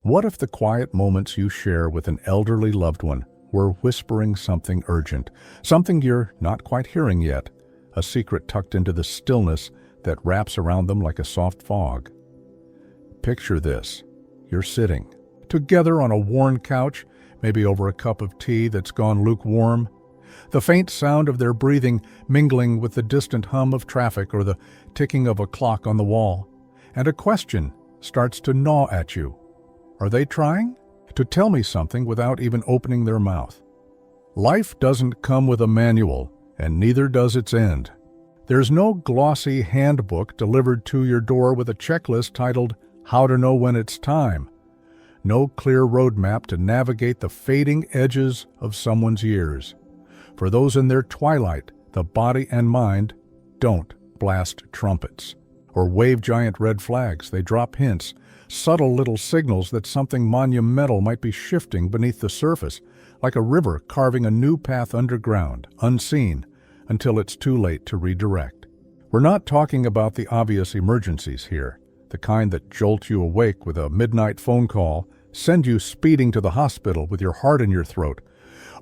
What if the quiet moments you share with an elderly loved one were whispering something urgent, something you're not quite hearing yet, a secret tucked into the stillness that wraps around them like a soft fog? Picture this. You're sitting together on a worn couch, maybe over a cup of tea that's gone lukewarm, the faint sound of their breathing mingling with the distant hum of traffic or the ticking of a clock on the wall, and a question starts to gnaw at you. Are they trying to tell me something without even opening their mouth? Life doesn't come with a manual, and neither does its end. There's no glossy handbook delivered to your door with a checklist titled "How to Know When It's Time." No clear roadmap to navigate the fading edges of someone's years. For those in their twilight, the body and mind don't blast trumpets or wave giant red flags. They drop hints, subtle little signals that something monumental might be shifting beneath the surface, like a river carving a new path underground, unseen, until it's too late to redirect. We're not talking about the obvious emergencies here, the kind that jolt you awake with a midnight phone call, send you speeding to the hospital with your heart in your throat,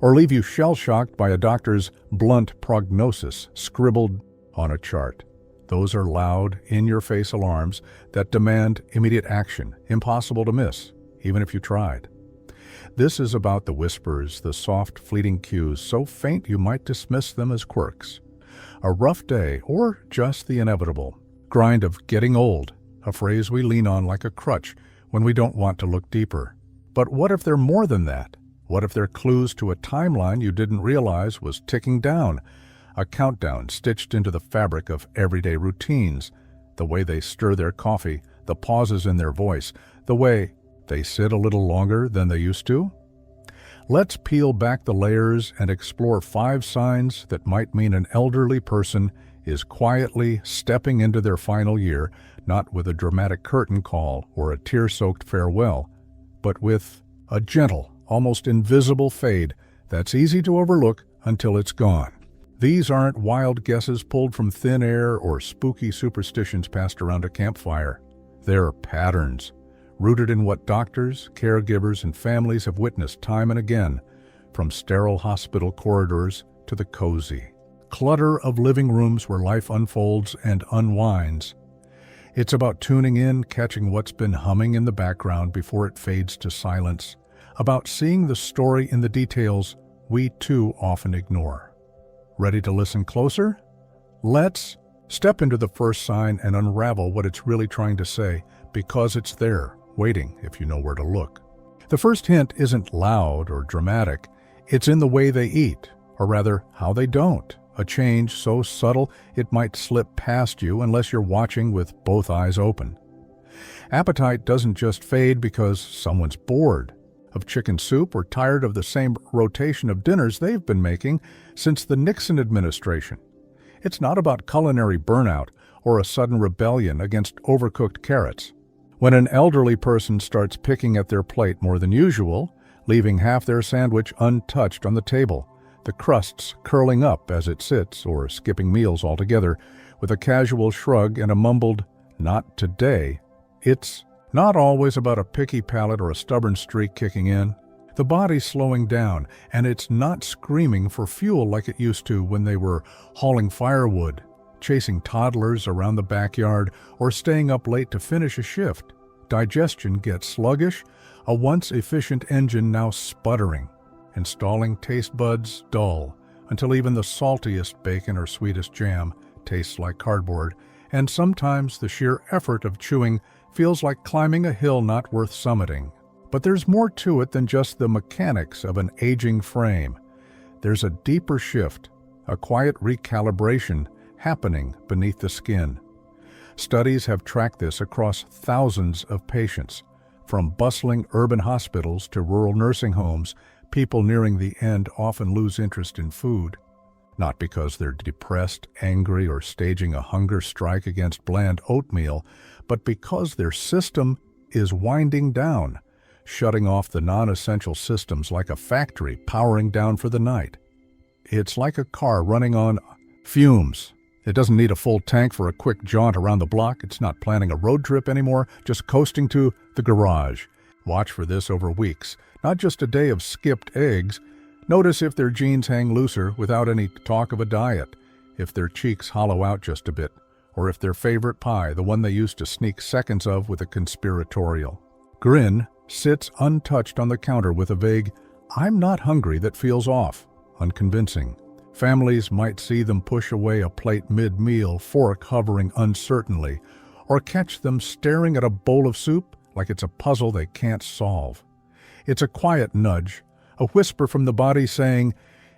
or leave you shell-shocked by a doctor's blunt prognosis scribbled on a chart. Those are loud, in-your-face alarms that demand immediate action, impossible to miss, even if you tried. This is about the whispers, the soft, fleeting cues, so faint you might dismiss them as quirks. A rough day, or just the inevitable grind of getting old, a phrase we lean on like a crutch when we don't want to look deeper. But what if they're more than that? What if they're clues to a timeline you didn't realize was ticking down? A countdown stitched into the fabric of everyday routines, the way they stir their coffee, the pauses in their voice, the way they sit a little longer than they used to? Let's peel back the layers and explore 5 signs that might mean an elderly person is quietly stepping into their final year, not with a dramatic curtain call or a tear-soaked farewell, but with a gentle, almost invisible fade that's easy to overlook until it's gone. These aren't wild guesses pulled from thin air or spooky superstitions passed around a campfire. They're patterns, rooted in what doctors, caregivers, and families have witnessed time and again, from sterile hospital corridors to the cozy clutter of living rooms where life unfolds and unwinds. It's about tuning in, catching what's been humming in the background before it fades to silence, about seeing the story in the details we too often ignore. Ready to listen closer? Let's step into the first sign and unravel what it's really trying to say, because it's there, waiting if you know where to look. The first hint isn't loud or dramatic. It's in the way they eat, or rather, how they don't. A change so subtle it might slip past you unless you're watching with both eyes open. Appetite doesn't just fade because someone's bored of chicken soup or tired of the same rotation of dinners they've been making since the Nixon administration. It's not about culinary burnout or a sudden rebellion against overcooked carrots. When an elderly person starts picking at their plate more than usual, leaving half their sandwich untouched on the table, the crusts curling up as it sits, or skipping meals altogether with a casual shrug and a mumbled, "Not today," it's not always about a picky palate or a stubborn streak kicking in. The body's slowing down, and it's not screaming for fuel like it used to when they were hauling firewood, chasing toddlers around the backyard, or staying up late to finish a shift. Digestion gets sluggish, a once efficient engine now sputtering, installing taste buds dull, until even the saltiest bacon or sweetest jam tastes like cardboard, and sometimes the sheer effort of chewing feels like climbing a hill not worth summiting. But there's more to it than just the mechanics of an aging frame. There's a deeper shift, a quiet recalibration happening beneath the skin. Studies have tracked this across thousands of patients. From bustling urban hospitals to rural nursing homes, people nearing the end often lose interest in food. Not because they're depressed, angry, or staging a hunger strike against bland oatmeal, but because their system is winding down, shutting off the non-essential systems like a factory powering down for the night. It's like a car running on fumes. It doesn't need a full tank for a quick jaunt around the block. It's not planning a road trip anymore, just coasting to the garage. Watch for this over weeks, not just a day of skipped eggs. Notice if their jeans hang looser without any talk of a diet, if their cheeks hollow out just a bit, or if their favorite pie, the one they used to sneak seconds of with a conspiratorial grin, sits untouched on the counter with a vague, "I'm not hungry" that feels off, unconvincing. Families might see them push away a plate mid-meal, fork hovering uncertainly, or catch them staring at a bowl of soup like it's a puzzle they can't solve. It's a quiet nudge, a whisper from the body saying,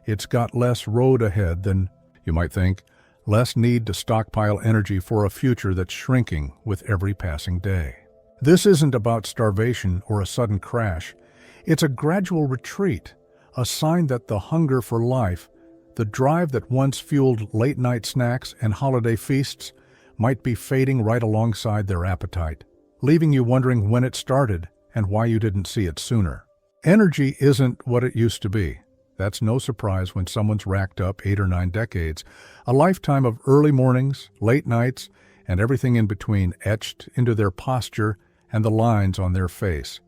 it's got less road ahead than, you might think, less need to stockpile energy for a future that's shrinking with every passing day. This isn't about starvation or a sudden crash. It's a gradual retreat, a sign that the hunger for life, the drive that once fueled late-night snacks and holiday feasts, might be fading right alongside their appetite, leaving you wondering when it started and why you didn't see it sooner. Energy isn't what it used to be. That's no surprise when someone's racked up 8 or 9 decades, a lifetime of early mornings, late nights, and everything in between etched into their posture and the lines on their face.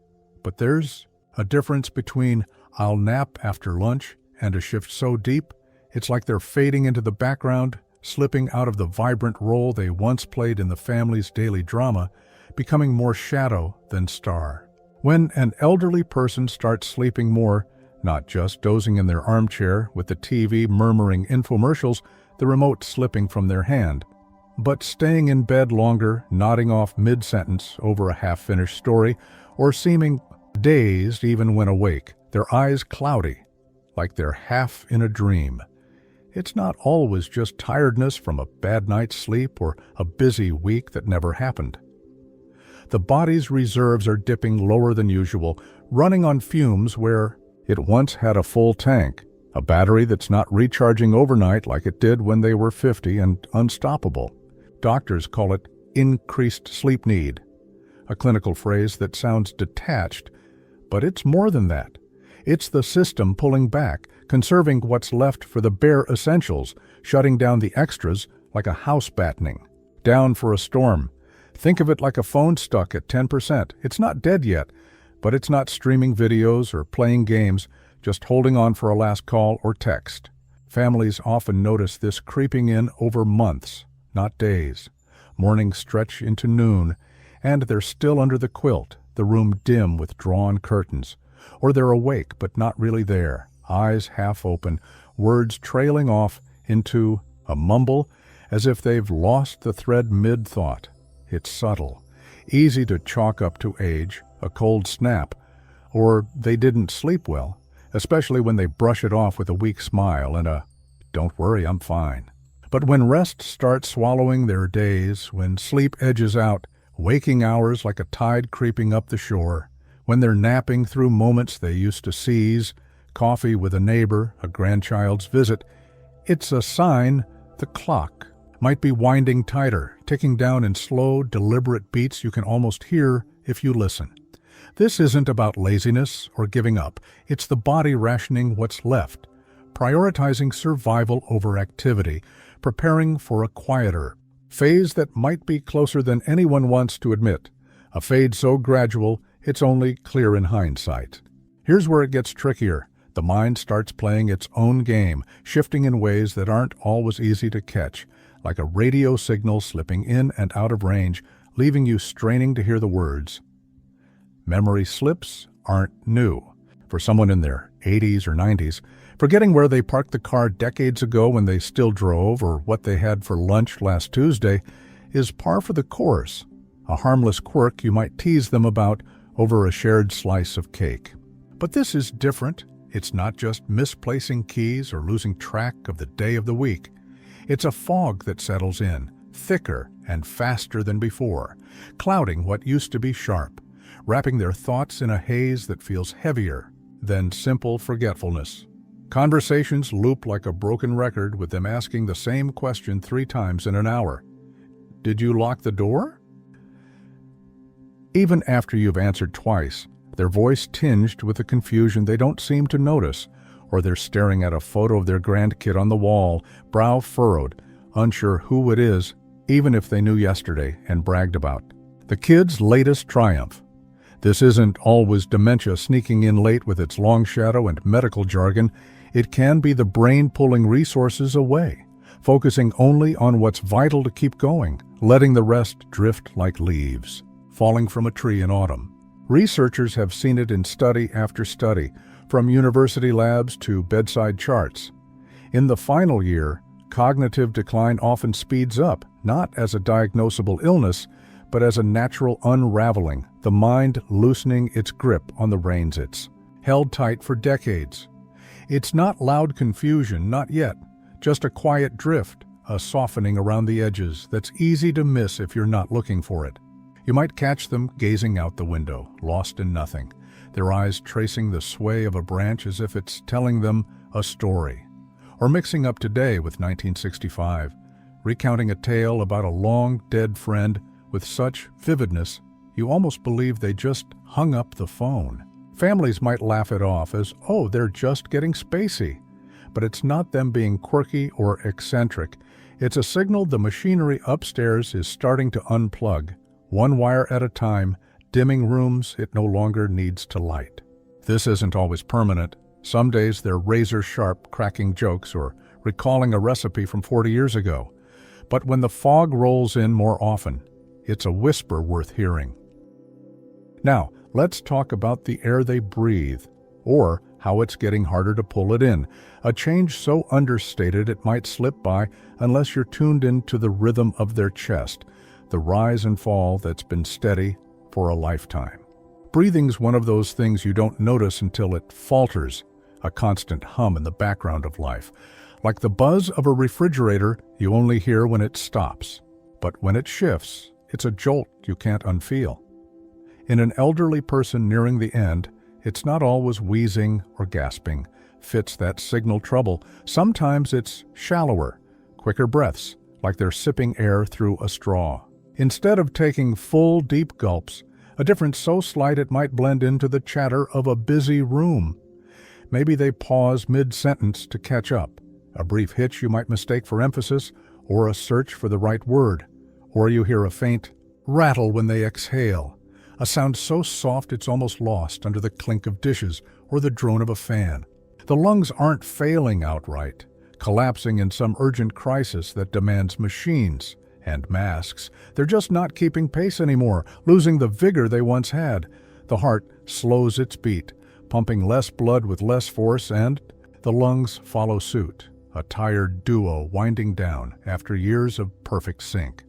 But there's a difference between "I'll nap after lunch" and a shift so deep, it's like they're fading into the background, slipping out of the vibrant role they once played in the family's daily drama, becoming more shadow than star. When an elderly person starts sleeping more, not just dozing in their armchair with the TV murmuring infomercials, the remote slipping from their hand, but staying in bed longer, nodding off mid-sentence over a half-finished story, or seeming dazed even when awake, their eyes cloudy, like they're half in a dream. It's not always just tiredness from a bad night's sleep or a busy week that never happened. The body's reserves are dipping lower than usual, running on fumes where it once had a full tank, a battery that's not recharging overnight like it did when they were 50 and unstoppable. Doctors call it increased sleep need, a clinical phrase that sounds detached, but it's more than that. It's the system pulling back, conserving what's left for the bare essentials, shutting down the extras like a house battening. Down for a storm. Think of it like a phone stuck at 10%. It's not dead yet, but it's not streaming videos or playing games, just holding on for a last call or text. Families often notice this creeping in over months, not days. Mornings stretch into noon, and they're still under the quilt, the room dim with drawn curtains. Or they're awake but not really there, eyes half open, words trailing off into a mumble as if they've lost the thread mid-thought. It's subtle, easy to chalk up to age, a cold snap, or they didn't sleep well, especially when they brush it off with a weak smile and a, "Don't worry, I'm fine." But when rest starts swallowing their days, when sleep edges out, waking hours like a tide creeping up the shore, when they're napping through moments they used to seize, coffee with a neighbor, a grandchild's visit, it's a sign the clock might be winding tighter, ticking down in slow, deliberate beats you can almost hear if you listen. This isn't about laziness or giving up. It's the body rationing what's left, prioritizing survival over activity, preparing for a quieter phase that might be closer than anyone wants to admit, a fade so gradual it's only clear in hindsight. Here's where it gets trickier. The mind starts playing its own game, shifting in ways that aren't always easy to catch, like a radio signal slipping in and out of range, leaving you straining to hear the words. Memory slips aren't new. For someone in their 80s or 90s, forgetting where they parked the car decades ago when they still drove or what they had for lunch last Tuesday is par for the course, a harmless quirk you might tease them about over a shared slice of cake. But this is different. It's not just misplacing keys or losing track of the day of the week. It's a fog that settles in, thicker and faster than before, clouding what used to be sharp, wrapping their thoughts in a haze that feels heavier than simple forgetfulness. Conversations loop like a broken record with them asking the same question 3 times in an hour. Did you lock the door? Even after you've answered twice, their voice tinged with a confusion they don't seem to notice, or they're staring at a photo of their grandkid on the wall, brow furrowed, unsure who it is, even if they knew yesterday and bragged about the kid's latest triumph. This isn't always dementia sneaking in late with its long shadow and medical jargon. It can be the brain pulling resources away, focusing only on what's vital to keep going, letting the rest drift like leaves, falling from a tree in autumn. Researchers have seen it in study after study, from university labs to bedside charts. In the final year, cognitive decline often speeds up, not as a diagnosable illness, but as a natural unraveling, the mind loosening its grip on the reins it's held tight for decades. It's not loud confusion, not yet, just a quiet drift, a softening around the edges that's easy to miss if you're not looking for it. You might catch them gazing out the window, lost in nothing, their eyes tracing the sway of a branch as if it's telling them a story. Or mixing up today with 1965, recounting a tale about a long-dead friend with such vividness you almost believe they just hung up the phone. Families might laugh it off as, oh, they're just getting spacey. But it's not them being quirky or eccentric. It's a signal the machinery upstairs is starting to unplug, one wire at a time, dimming rooms it no longer needs to light. This isn't always permanent. Some days they're razor-sharp, cracking jokes or recalling a recipe from 40 years ago. But when the fog rolls in more often, it's a whisper worth hearing. Now, let's talk about the air they breathe, or how it's getting harder to pull it in, a change so understated it might slip by unless you're tuned into the rhythm of their chest, the rise and fall that's been steady for a lifetime. Breathing's one of those things you don't notice until it falters, a constant hum in the background of life, like the buzz of a refrigerator you only hear when it stops. But when it shifts, it's a jolt you can't unfeel. In an elderly person nearing the end, it's not always wheezing or gasping, fits that signal trouble. Sometimes it's shallower, quicker breaths, like they're sipping air through a straw. Instead of taking full, deep gulps, a difference so slight it might blend into the chatter of a busy room. Maybe they pause mid-sentence to catch up, a brief hitch you might mistake for emphasis, or a search for the right word. Or you hear a faint rattle when they exhale, a sound so soft it's almost lost under the clink of dishes or the drone of a fan. The lungs aren't failing outright, collapsing in some urgent crisis that demands machines and masks. They're just not keeping pace anymore, losing the vigor they once had. The heart slows its beat, pumping less blood with less force, and the lungs follow suit, a tired duo winding down after years of perfect sync.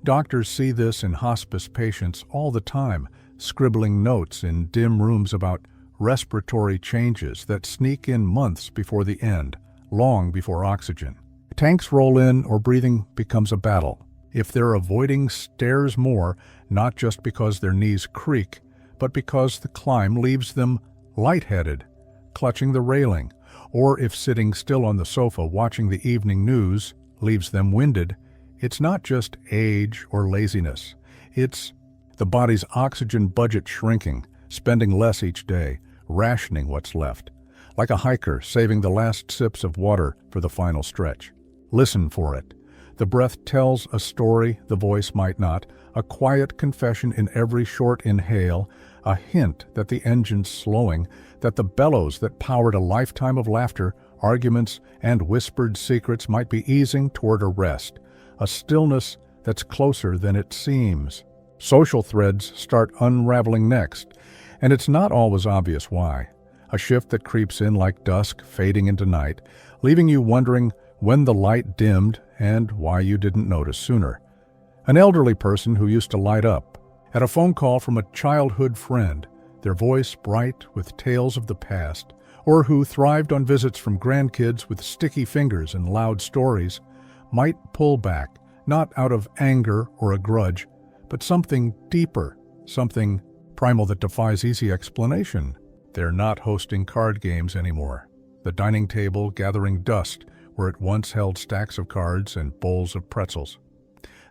Doctors see this in hospice patients all the time, scribbling notes in dim rooms about respiratory changes that sneak in months before the end, long before oxygen. Tanks roll in or breathing becomes a battle. If they're avoiding stairs more, not just because their knees creak, but because the climb leaves them lightheaded, clutching the railing, or if sitting still on the sofa watching the evening news leaves them winded, it's not just age or laziness. It's the body's oxygen budget shrinking, spending less each day, rationing what's left, like a hiker saving the last sips of water for the final stretch. Listen for it. The breath tells a story the voice might not, a quiet confession in every short inhale, a hint that the engine's slowing, that the bellows that powered a lifetime of laughter, arguments, and whispered secrets might be easing toward a rest, a stillness that's closer than it seems. Social threads start unraveling next, and it's not always obvious why. A shift that creeps in like dusk fading into night, leaving you wondering when the light dimmed and why you didn't notice sooner. An elderly person who used to light up, at a phone call from a childhood friend, their voice bright with tales of the past, or who thrived on visits from grandkids with sticky fingers and loud stories, might pull back, not out of anger or a grudge, but something deeper, something primal that defies easy explanation. They're not hosting card games anymore. The dining table gathering dust where it once held stacks of cards and bowls of pretzels.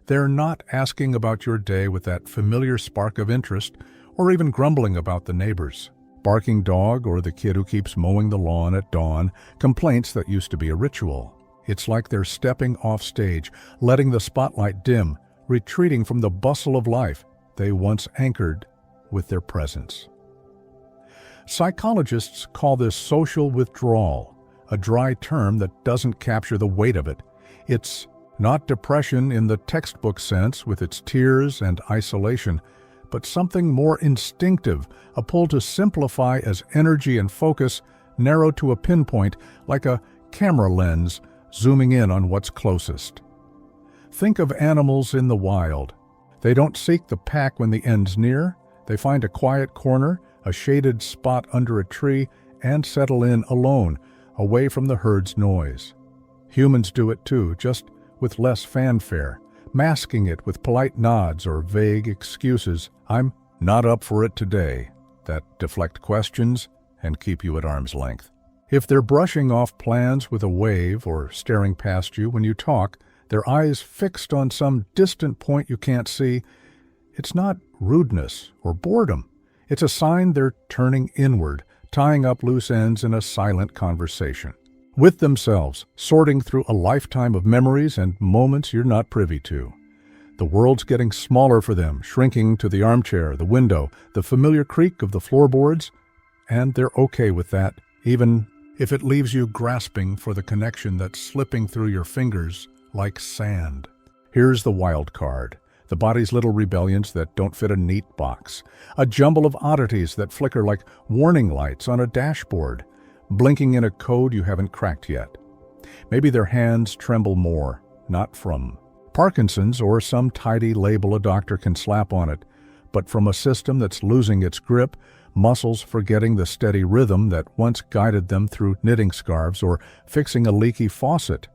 They're not asking about your day with that familiar spark of interest or even grumbling about the neighbors. Barking dog or the kid who keeps mowing the lawn at dawn, complaints that used to be a ritual. It's like they're stepping off stage, letting the spotlight dim, retreating from the bustle of life they once anchored with their presence. Psychologists call this social withdrawal, a dry term that doesn't capture the weight of it. It's not depression in the textbook sense with its tears and isolation, but something more instinctive, a pull to simplify as energy and focus narrow to a pinpoint like a camera lens zooming in on what's closest. Think of animals in the wild. They don't seek the pack when the end's near. They find a quiet corner, a shaded spot under a tree, and settle in alone, away from the herd's noise. Humans do it too, just with less fanfare, masking it with polite nods or vague excuses. I'm not up for it today, that deflect questions and keep you at arm's length. If they're brushing off plans with a wave or staring past you when you talk, their eyes fixed on some distant point you can't see, it's not rudeness or boredom. It's a sign they're turning inward, tying up loose ends in a silent conversation with themselves, sorting through a lifetime of memories and moments you're not privy to. The world's getting smaller for them, shrinking to the armchair, the window, the familiar creak of the floorboards, and they're okay with that, even if it leaves you grasping for the connection that's slipping through your fingers like sand. Here's the wild card, the body's little rebellions that don't fit a neat box, a jumble of oddities that flicker like warning lights on a dashboard, blinking in a code you haven't cracked yet. Maybe their hands tremble more, not from Parkinson's or some tidy label a doctor can slap on it, but from a system that's losing its grip, muscles forgetting the steady rhythm that once guided them through knitting scarves or fixing a leaky faucet.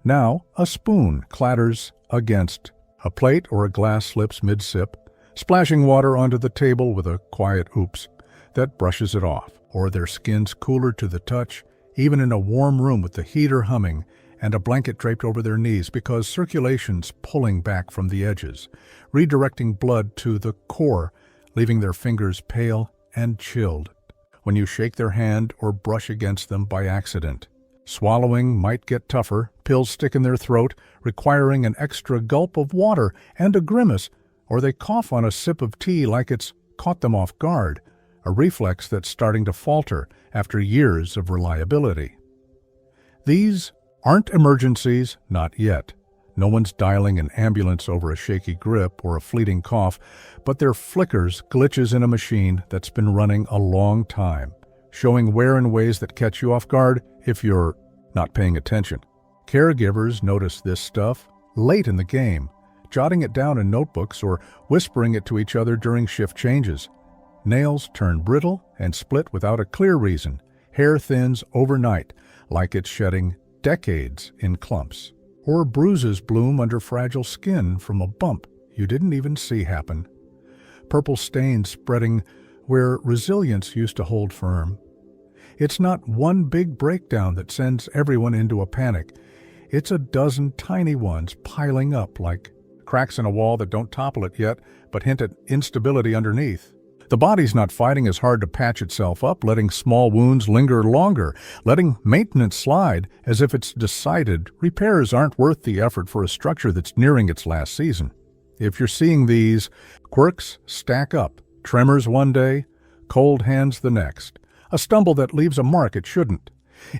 Now, a spoon clatters against a plate or a glass slips mid-sip, splashing water onto the table with a quiet oops that brushes it off, or their skin's cooler to the touch, even in a warm room with the heater humming and a blanket draped over their knees because circulation's pulling back from the edges, redirecting blood to the core, leaving their fingers pale and chilled when you shake their hand or brush against them by accident. Swallowing might get tougher, pills stick in their throat, requiring an extra gulp of water and a grimace, or they cough on a sip of tea like it's caught them off guard, a reflex that's starting to falter after years of reliability. These aren't emergencies, not yet. No one's dialing an ambulance over a shaky grip or a fleeting cough, but they're flickers, glitches in a machine that's been running a long time, showing wear in ways that catch you off guard if you're not paying attention. Caregivers notice this stuff late in the game, jotting it down in notebooks or whispering it to each other during shift changes. Nails turn brittle and split without a clear reason. Hair thins overnight, like it's shedding decades in clumps. Or bruises bloom under fragile skin from a bump you didn't even see happen. Purple stains spreading where resilience used to hold firm. It's not one big breakdown that sends everyone into a panic. It's a dozen tiny ones piling up like cracks in a wall that don't topple it yet, but hint at instability underneath. The body's not fighting as hard to patch itself up, letting small wounds linger longer, letting maintenance slide as if it's decided repairs aren't worth the effort for a structure that's nearing its last season. If you're seeing these, quirks stack up, tremors one day, cold hands the next, a stumble that leaves a mark it shouldn't.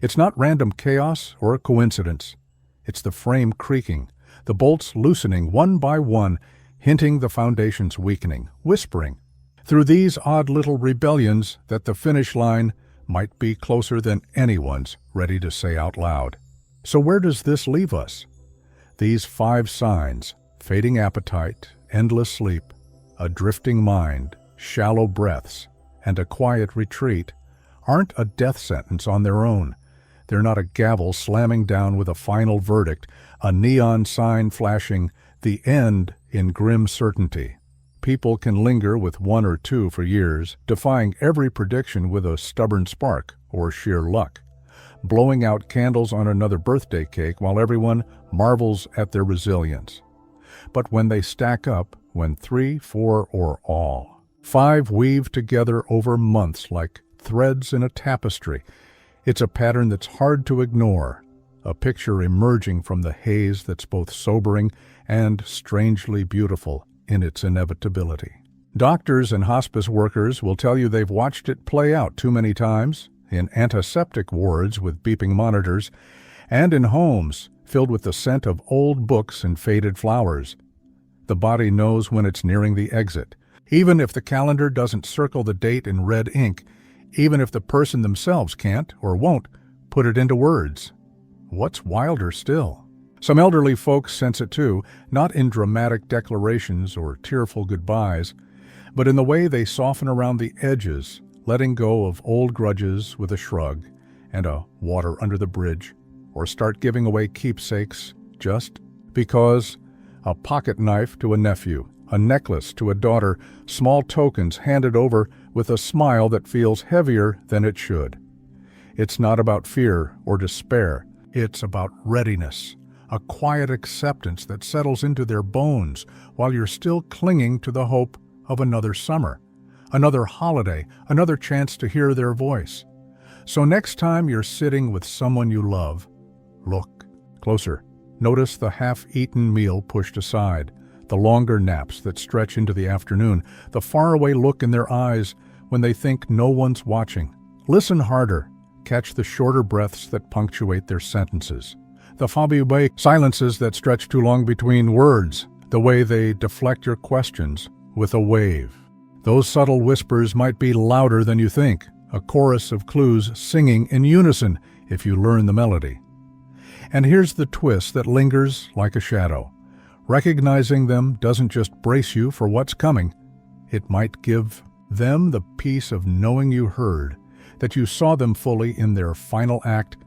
It's not random chaos or a coincidence. It's the frame creaking, the bolts loosening one by one, hinting the foundation's weakening, whispering through these odd little rebellions that the finish line might be closer than anyone's ready to say out loud. So where does this leave us? These 5 signs, fading appetite, endless sleep, a drifting mind, shallow breaths, and a quiet retreat, aren't a death sentence on their own. They're not a gavel slamming down with a final verdict, a neon sign flashing the end in grim certainty. People can linger with 1 or 2 for years, defying every prediction with a stubborn spark or sheer luck, blowing out candles on another birthday cake while everyone marvels at their resilience. But when they stack up, when 3, 4, or all 5 weave together over months like threads in a tapestry, it's a pattern that's hard to ignore, a picture emerging from the haze that's both sobering and strangely beautiful in its inevitability. Doctors and hospice workers will tell you they've watched it play out too many times, in antiseptic wards with beeping monitors, and in homes filled with the scent of old books and faded flowers. The body knows when it's nearing the exit, even if the calendar doesn't circle the date in red ink, even if the person themselves can't or won't put it into words. What's wilder still? Some elderly folks sense it too, not in dramatic declarations or tearful goodbyes, but in the way they soften around the edges, letting go of old grudges with a shrug and a water under the bridge, or start giving away keepsakes just because. A pocket knife to a nephew, a necklace to a daughter, small tokens handed over with a smile that feels heavier than it should. It's not about fear or despair. It's about readiness, a quiet acceptance that settles into their bones while you're still clinging to the hope of another summer, another holiday, another chance to hear their voice. So next time you're sitting with someone you love, look closer. Notice the half-eaten meal pushed aside, the longer naps that stretch into the afternoon, the faraway look in their eyes when they think no one's watching. Listen harder. Catch the shorter breaths that punctuate their sentences, the Fabio silences that stretch too long between words, the way they deflect your questions with a wave. Those subtle whispers might be louder than you think, a chorus of clues singing in unison if you learn the melody. And here's the twist that lingers like a shadow. Recognizing them doesn't just brace you for what's coming. It might give them the peace of knowing you heard, that you saw them fully in their final act,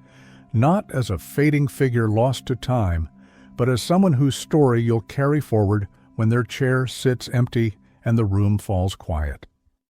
not as a fading figure lost to time, but as someone whose story you'll carry forward when their chair sits empty and the room falls quiet.